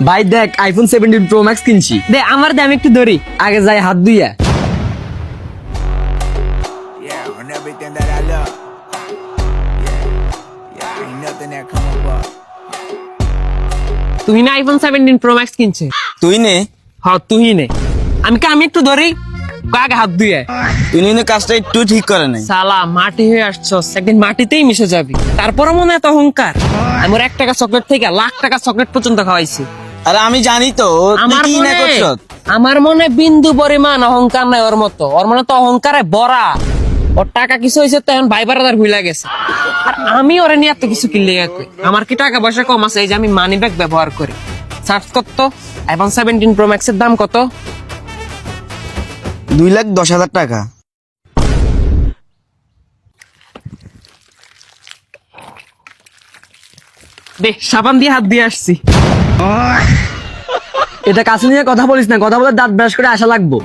ভাই দেখ iPhone 17 pro max কিনছি। দে আমার দে, আমি একটু ধরি। আগে যাই হাত ধুইয়া। Yeah, on everything that I love. Yeah, ain't nothing that come above. তুই না আইফোন 17 প্রো ম্যাক্স কিনছে? তুই নে, হ্যাঁ তুই নে। আমি একটু ধরি, আগে হাত ধুয়ে। তুই নে কাজটা একটু ঠিক করে নাই। সালা মাটি হয়ে আসছস, একদিন মাটিতেই মিশে যাবি। তারপরে মনে এত অহংকার। আমি ওর 1 টাকা চকলেট থেকে লাখ টাকা চকলেট পর্যন্ত খাওয়াইছি। আরে আমি জানি তো তুই কি না করছ। আমার মনে বিন্দু পরিমাণ অহংকার নাই ওর মতো। ওর মনে তো অহংকারে ভরা। ওর টাকা কিছু হয়েছে তো এখন ভাই বারাদার ভুলে গেছে। আর আমি ওরে নিয়ে এত কিছু কিনলে আমার কি টাকা পয়সা কম আছে? এই যে আমি মানি ব্যাগ ব্যবহার করি। সার্চ করতো আইফোন 17 প্রো ম্যাক্সের দাম কত? 2,10,000 টাকা। দে সাবান দিয়ে হাত দিয়ে আসছি। এটা কাছে নিয়ে কথা বলিস না, কথা বলে দাঁত ব্রাশ করে আসা লাগবো।